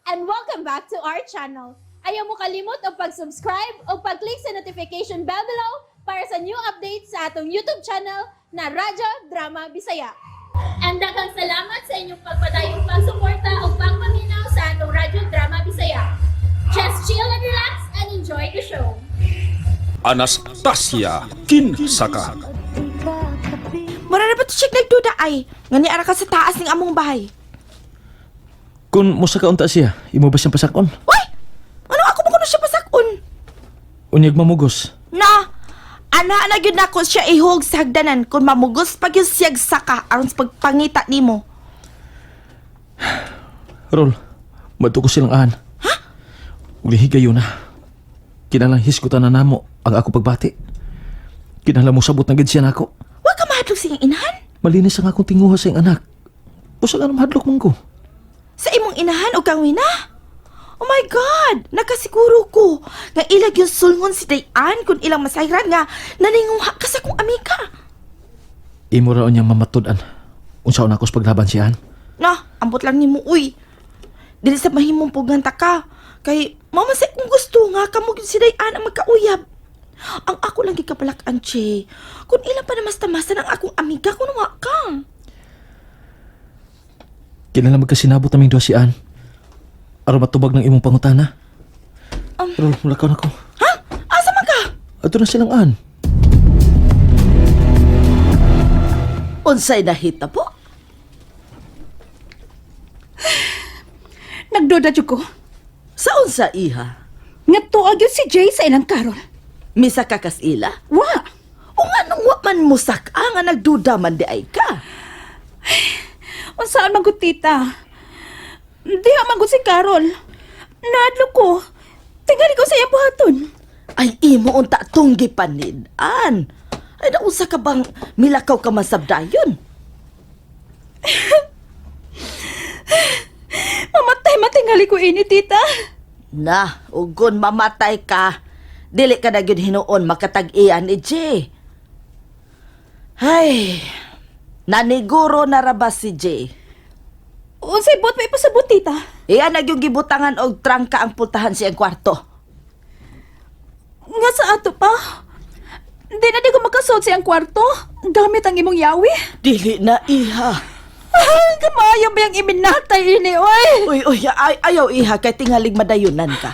and welcome back to our channel. Ayaw mo kalimot o pag-subscribe o pag-click sa notification bell below para sa new updates sa atong YouTube channel na Radyo Drama Bisaya. And daghang salamat sa inyong pagpadayong pagsuporta o pagpaminaw sa atong Radyo Drama Bisaya. Just chill and relax and enjoy the show. Anastasia Kinsaka. Mura na ba ito check nagduda ay? Nga ni ara ka sa taas ng among bahay. Kung musa ka unta siya, imo ba siyang pasakon? Uy! Ano ako mo kuno siya pasakon? Unyag mamugos. Na! Ana na gyud nako siya ihog sa hagdanan kung mamugos pag yung siyag saka aron sa pagpangita nimo. Rol, madto ko silang ahan. Ha? Ulihigayo na. Kinalang hiskutan na namo ang ako pagbati. Kinalang mo sabot na gid siya nako. Wa ka mahadlok sa iyong inahan? Malinis ang akong tinguha sa iyong anak. Pusa ka na mahadlok mong ko. Sa imong inahan o kang wina? Oh my God! Nakasiguro ko nga ilag yung sulngon si Dayan kung ilang masayran nga naninguha ka sa kong amika. Imo raon niyang mamatudan. Unsaon ako sa paglaban siyan. Na, ambot lang ni mo, uy. Dili sa mahimong puganta ka. Kay, mamasay kung gusto nga, kamog si Dayan ang magkauyab. Ang ako lang gikapalakan, Che. Kung ilang pa namas-tamasan ang akong amiga, kung nga ka. Kinalang magkasinabot naming doon siyan. Aron matubag ng imong pangutana. Rol, mulakaw na ko. Ha? Asa man ka? Ato na silang ahan. Unsay nahita po? Nagduda jud ko. Sa unsa, iha? Nga tuag yun si Jay sa ilang karol. Misa ka kas ila? Wa! O nga nung wa man musak nga nagduda man di ay ka. Unsaan man gud tita? Diha man gud si Carol. Nadlo ko. Tingali ko sa iyang buhaton. Ay imo unta tunggi panidan. Ay nausa ka bang milakaw ka masabdayon? Mamatay matingali ko ini tita. Na, ugon mamatay ka. Dili ka na gyud hinuon makatag-iyan ni Jay. Ay, naniguro na ra ba si Jay? Unsay bot may pasabot tita? Iyan na yung gibutangan og trangka ang pultahan siyang kwarto. Nga sa ato pa? Di na di ko makasod sa iyang kwarto. Gamit ang imong yawi. Dili na iha. Kamayang ba yung iminatay ini, oy? Uy, ayaw iha kay tingalig madayunan ka.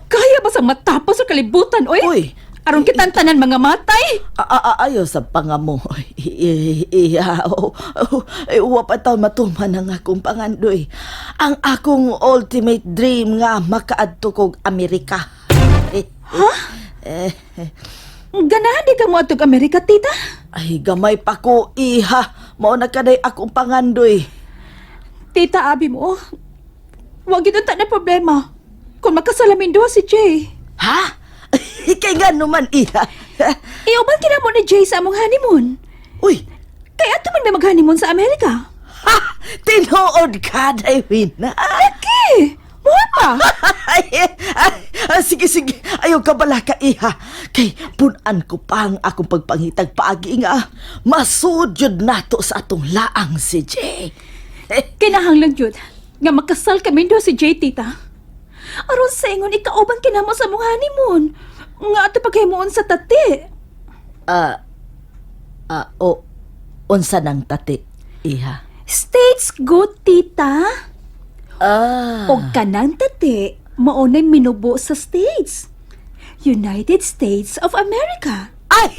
Kaya ba sa matapos sa kalibutan, oy? Uy, Aron kitang tanan mga matay? ayaw sa pangamo. Iha, uwa pa taon matuman ang akong pangandoy. Ang akong ultimate dream nga makaadto kog Amerika. Ha? Ganahan di ka mo atog Amerika, tita? Ay, gamay pa ko, iha. Mao na kaday akong pangandoy. Tita, abi mo. Huwag ginunta na problema. Kung makasalamin doon si Jay. Ha? Kay nga naman, iha. Iuban kinamo ni Jay sa among honeymoon. Uy, Kaya ato man may mag-honeymoon sa Amerika. ha? Tinuod ka, Daywina. Laki! Muha pa! Sige. Ayaw ka bala ka, iha. Kay punan ko pa ang akong pagpangitag paagi nga. Masudyod nato sa atong laang si Jay. Kinahanglan yun nga makasal kami doon si Jay, tita. Aron sa ingon, ikauban kinamo sa among honeymoon. Nga ato paghimuon sa tati. Unsa nang tati, iha? States good, tita. O Ah. kanang tati, maunay minubo sa States. United States of America. Ay,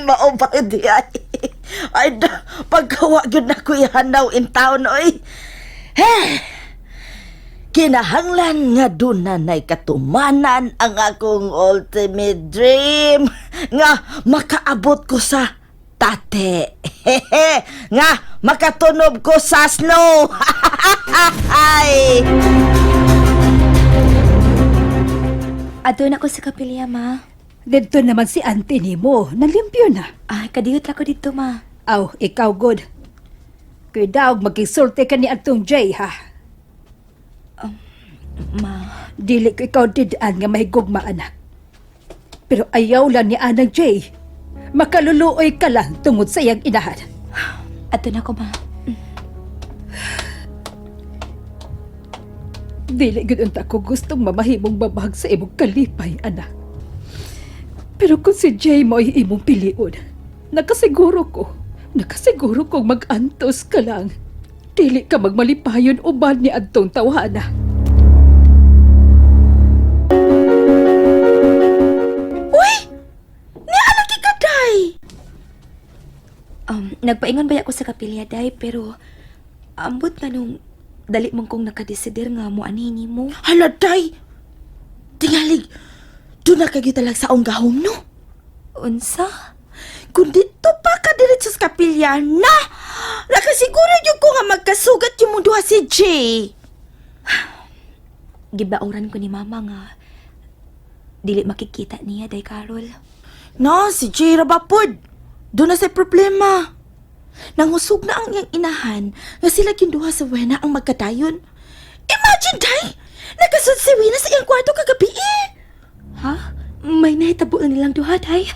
mao ba di ay? Ay, pagkawa yun na ko ihanaw in town, oy. Kinahanglan nga doon na na'y katumanan ang akong ultimate dream nga makaabot ko sa tate. Nga makatunob ko sa snow. Ay! Adun ako sa kapilya, ma. Dito naman si auntie ni mo, nalimpyo na. Ay, kadiyot lang ko dito, ma. Aw, ikaw good. Kaya daw magkisulti ka ni atong Jay, ha? Ma, Dili ko ikaw didaan nga mahigugma, anak. Pero ayaw lang ni Anang Jay. Makaluluoy ka lang tungod sa iyang inahan. Ato na ko, ma. Dili gud unta ko gustong mamahimong babag sa imong kalipay, anak. Pero kung si Jay mo ay imong piliun, nakasiguro kong mag-antos ka lang. Dili ka magmalipayon uban ni adtong tawhana. Uy! Ni anak ikaday! Nagpaingon ba ako sa kapilya, day, pero ambot nga nung dali mong kong nakadesider nga mo anini mo. Hala, day! Tingalig, doon na kagitalag sa onggahom, no? Unsa? Kung dito pa ka diretso sa kapilya na, nakasiguro yung ko nga magkasugat yung mundo si Jay. Gibauran ko ni mama nga dili makikita niya, day Carol. No, si Jay rabapod. Doon na sa problema. Nangusog na ang iyang inahan nga sila kinduha sa Wena ang magkadayon. Imagine, day! Nakasud si Wena sa iyang kwarto kagabi eh. Ha? May nahitabo na nilang duha, day.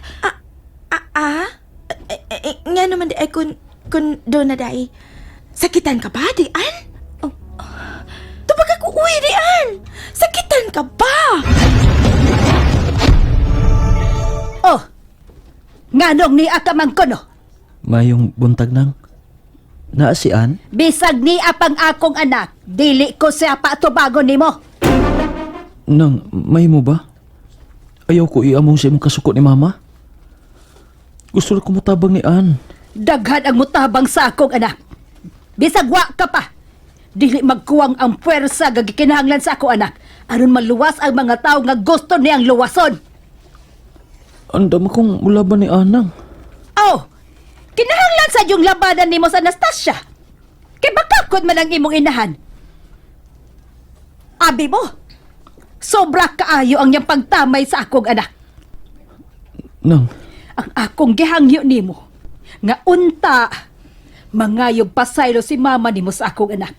Nga naman di ay kung doon na day. Sakitan ka ba, dian? Tubag ako uwi, dian! Sakitan ka ba? Oh! Nganong ni akamang kono? Mayong buntag nang. Naa si Ann? Bisag ni apang akong anak, dili ko siya patubagon nimo. Nang, may mo ba? Ayaw ko iamong sa imong kasuko ni Mama. Gusto na kumutabang ni Ann. Daghan ang mutabang sa akong anak. Bisag wa ka pa. Dili magkuwang ang puwersa nga gikinahanglan sa akong anak. Aron maluwas ang mga tao nga gusto niyang luwason. Andam akong mulaban ni Anang. Oh! Kinahanglan sa yung labanan nimo sa Anastasia. Kay bakakod man ang imong inahan. Abi mo, sobra kaayo ang iyang pagtamay sa akong anak. Nang, Ang akong gihangyo nimo, nga unta, mangayog pasaylo si mama nimo sa akong anak.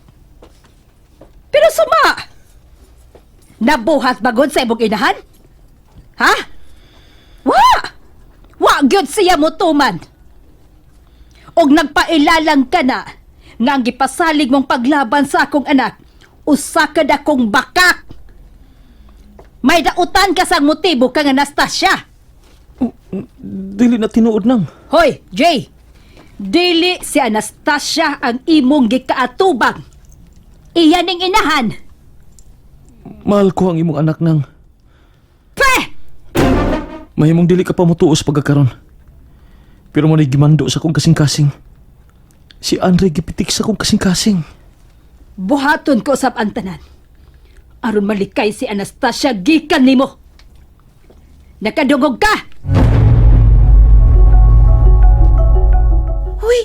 Pero suma, nabuhat bagod sa imong inahan? Ha? Wa gyud siya mo tuman. Og nagpailalang ka na nga ang gipasalig mong paglaban sa akong anak, usa ka dakong bakak. May dautan ka sa motibo kang Anastasia. dili na tinuod nang. Hoy, Jay! Dili si Anastasia ang imong gikaatubang. Iyan ning inahan. Mahal ko ang imong anak nang. Pre! Mahimong dili ka pa mutuos pagkakaron. Pero mo gimando sa kong kasing-kasing. Si Andre gipitik sa kong kasing-kasing. Buhaton ko sa antanan. Aron malikay si Anastasia gikan nimo. Nakadungog ka! Uy!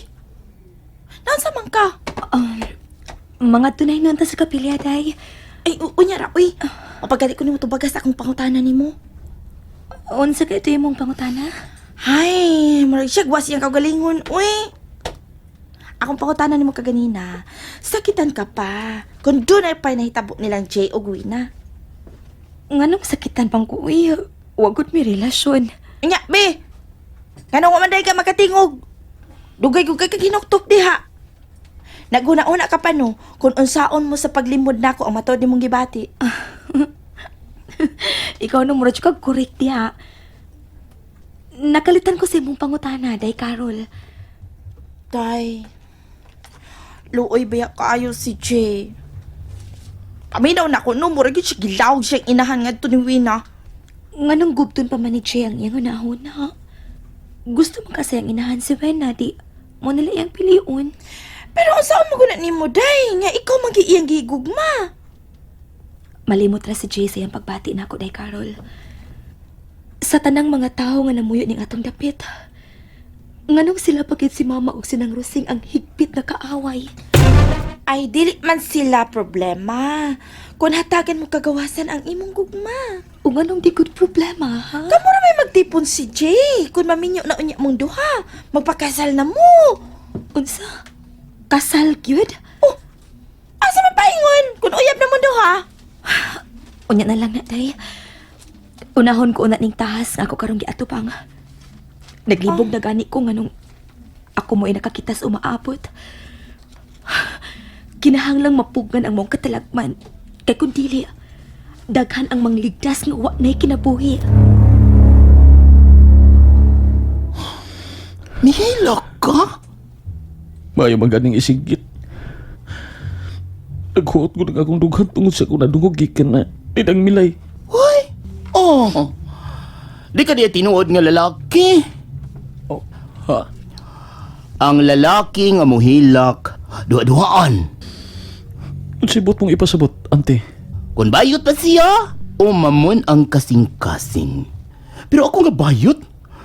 Nasa man ka? Mga tunay nun ta sa kapilya, day. Ay, unya ra, uy. Mapagalit ko ni mo tubagas akong pangutanan ni mo. Unsa ka ito yung mong pangutana? Hay, marag siya gwas yung kagalingon, uy. Akong pangutanan ni mo kaganina, sakitan ka pa. Kung doon ay pa nahitabo nilang Jay o Gwina. Nganong sakitan pang ko, uy. Wagot may relasyon. Nya, be! Ganong wamanday ka makatingog. Dugay-dugay ka ginoktok diha. Naguna-una ka pa no, kung unsaon mo sa paglimod nako ang matod ni mong gibati. Ikaw nung murad ka correct diha. Nakalitan ko sa imong pangutana, day Carol. Day, luoy baya kaayo si Jay. Paminaw na ko no, murag yun siya gilawag siyang inahan nga ito ni Wina. Nganong gubton pa man ni Jay ang iyang unahon, ha? Gusto mo kasi ang inahan si Wena, di mo nila iyang piliun. Pero unsaon mo guna ni mo, day, nga ikaw mag-iiyang gigugma. Malimot ra si Jay sa iyang pagbati na ako, day Carol. Sa tanang mga tao nga namuyo ning atong dapit, nganong sila pagit si Mama ug sinang Rosing ang higpit na kaaway. Ay, dili man sila problema. Kung hatagan mo kagawasan ang imong gugma. Ug nganong di good problema, ha? Kamu na may magtipon si Jay. Kung maminyo na unya mong duha, magpakasal na mo. Unsa? Kasal gyud? Oh, asa man paingon? Kung uyab na mong duha. Unya na lang na, day. Unahon ko una ning tahas nga ako karong giatupang. Naglibog na gani ko nganong ako ako mo'y nakakitas umaabot. Kinahanglang mapugan ang mong katalagman. Kay kung dili, daghan ang mangligtas nga wa na'y kinabuhi. Nihilak ka? Maayo maganing isigit. Naghuot ko ng akong dughan tungod sa kung nadungog gikan na idang milay. Uy! Oh! Di ka diya tinuod nga lalaki. Oh, ha? Ang lalaki nga muhilak, duha-duhaan. Sibot mong ipasabot, ante. Kung bayot pa siya, umamon ang kasing-kasing. Pero ako nga bayot,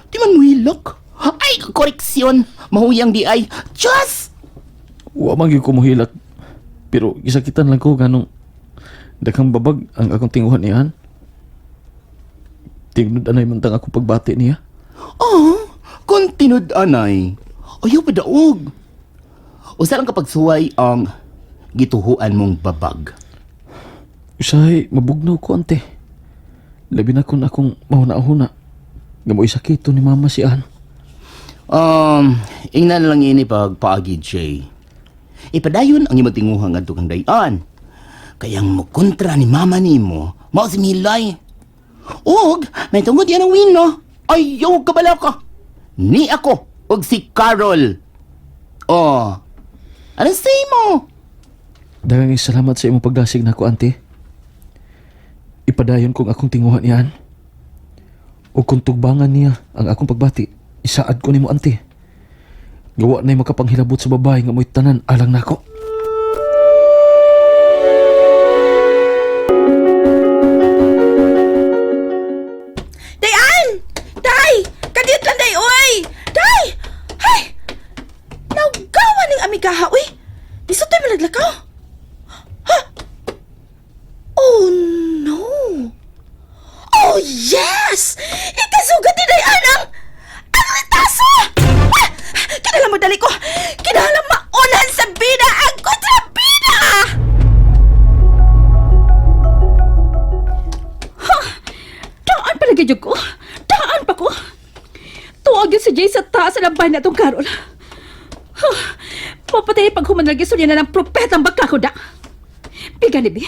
di man muhilak. Ay, koreksyon! Mahuyang di ay, Diyos! Wa man gyud ko mohilak. Pero gisakitan lang ko ganong daghang babag ang akong tinguhan niyan. Tingnud anay man tang akong pagbati niya. Oh, kung tinud-anay, ayaw pa daog. Usa lang kapag suway ang gituhuan mong babag. Usahay, mabugnaw ko, ante. Labi na kung akong mahuna-huna. Nga mo isakito ni mama si Ann. Ingnan na lang ini pagpaagi, Jay. Ipadayon ang imong tinguhang ngadto kang dayan. Kayang mo kontra ni mama nimo, mao si Milay. Og, may tungod yan ang wino. Ayaw kabala ka. Ni ako, og si Carol. Oh, ano say mo? Daghang salamat sa imong pagdasig nako, ante. Ipadayon kong akong tinguhan niyan. O kung tugbangan niya ang akong pagbati, isaad ko nimo, ante. Gawa na'y makapanghilabot sa babae nga mo'y tanan alang nako. Dayan! Day! Kadit lang, day, oy! Day! Hay! Naugawan ng amigaha, uy! Iso tayo malaglakaw? Ha? Oh, no! Oh, yes! Ikasugat ni Dayan ang retaso! Ah! Kinala mo, dali ko! Kinala maunan sa bida ang kontrabida! Daan pa lagi ko. Daan pa ko. Tuwagin si Jay sa taas ng bahay na itong Carol. Mapatay pag humanagin sulya na ng propetang baka ko da. Biga ni Bi.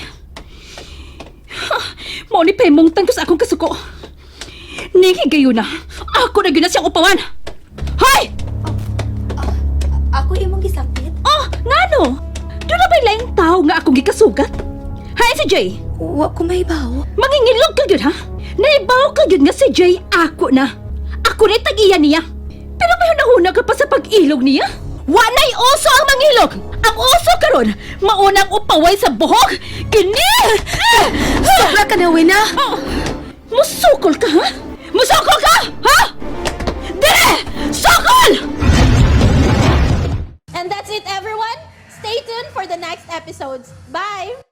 Mao ni pemungtan ko sa akong kasuko. Ningi gayo na. Ako na gina siyang upawan. Hoy! Ako imong gisakit? Oh, ngano? Doon na ba'y laing tao nga akong gikasugat? Hay si Jay! Wa ko mahibaw. Mangingilog ka yun, ha? Naibaw ka yun nga si Jay ako na. Ako na'y tag-iya niya. Pero may hunahuna ka pa sa pag-ilog niya? Wanay oso ang mangilog! Ang oso karon, maunang upaway sa buhok! Kini! Sobra ka na, Wina! Oh, musukol ka, ha? Musukol ka! Ha? Dire! Sukol! And that's it, everyone. Stay tuned for the next episodes. Bye!